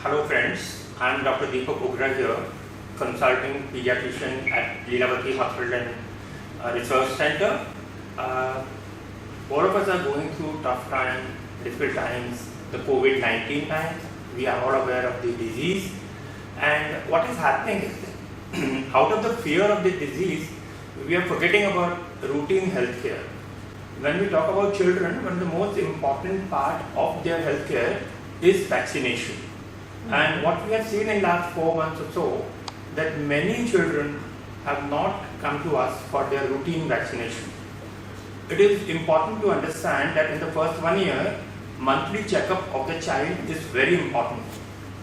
Hello friends, I am Dr. Deepak Ogra here, consulting pediatrician at Lilavati Hospital and Research Center. All of us are going through tough times, difficult times, the COVID-19 times. We are all aware of the disease, and what is happening is out of the fear of the disease, we are forgetting about routine healthcare. When we talk about children, one of the most important part of their healthcare is vaccination. And what we have seen in last 4 months or so, that many children have not come to us for their routine vaccination. It is important to understand that in the first 1 year, monthly checkup of the child is very important.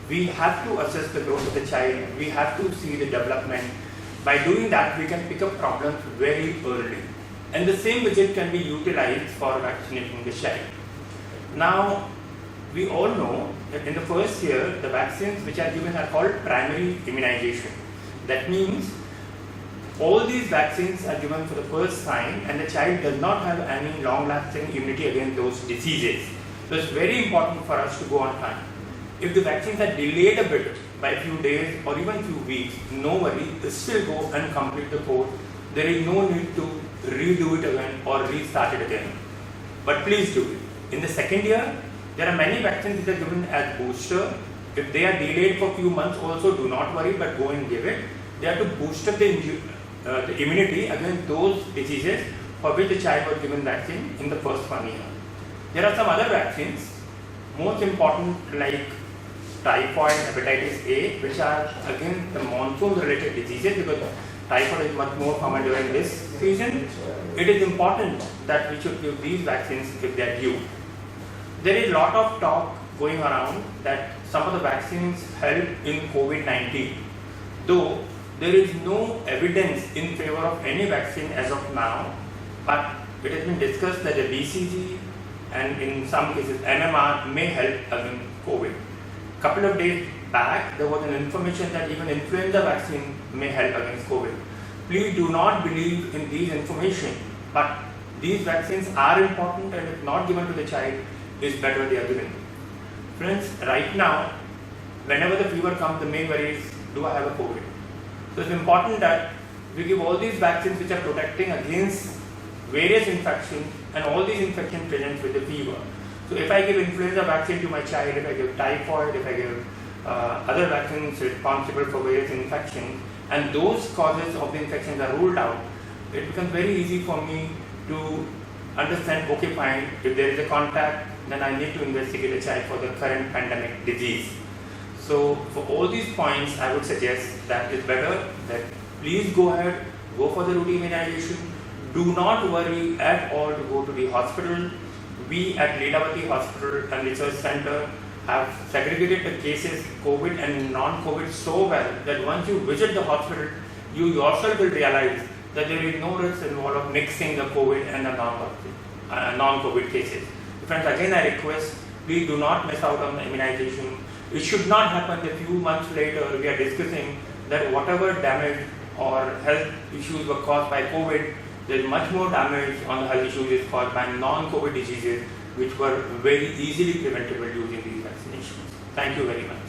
We have to assess the growth of the child, we have to see the development. By doing that, we can pick up problems very early. And the same visit can be utilized for vaccinating the child. Now, we all know that in the first year, the vaccines which are given are called primary immunization. That means all these vaccines are given for the first time and the child does not have any long-lasting immunity against those diseases. So it's very important for us to go on time. If the vaccines are delayed a bit by a few days or even few weeks, no worry, still go and complete the course. There is no need to redo it again or restart it again. But please do it. In the second year, there are many vaccines that are given as booster. If they are delayed for a few months also, do not worry, but go and give it. They have to boost up the immunity against those diseases for which the child was given vaccine in the first 1 year. There are some other vaccines, most important like typhoid, hepatitis A, which are again the monsoon-related diseases because typhoid is much more common during this season. It is important that we should give these vaccines if they are due. There is a lot of talk going around that some of the vaccines help in COVID-19, though there is no evidence in favor of any vaccine as of now, but it has been discussed that the BCG and in some cases MMR may help against COVID. Couple of days back, there was an information that even influenza vaccine may help against COVID. Please do not believe in these information, but these vaccines are important and if not given to the child, is better they are given. Friends, right now, whenever the fever comes, the main worry is, do I have a COVID? So it's important that we give all these vaccines which are protecting against various infections and all these infections present with the fever. So if I give influenza vaccine to my child, if I give typhoid, if I give other vaccines responsible for various infections, and those causes of the infections are ruled out, it becomes very easy for me to understand, okay fine, if there is a contact, then I need to investigate a child for the current pandemic disease. So for all these points, I would suggest that it's better that please go ahead, go for the routine immunization. Do not worry at all to go to the hospital. We at Lilavati Hospital and Research Center have segregated the cases, COVID and non-COVID so well that once you visit the hospital, you yourself will realize that there is no risk involved of mixing the COVID and the non-COVID cases. Friends, again I request, please do not miss out on the immunization. It should not happen a few months later we are discussing that whatever damage or health issues were caused by COVID, there is much more damage on the health issues caused by non-COVID diseases which were very easily preventable using these vaccinations. Thank you very much.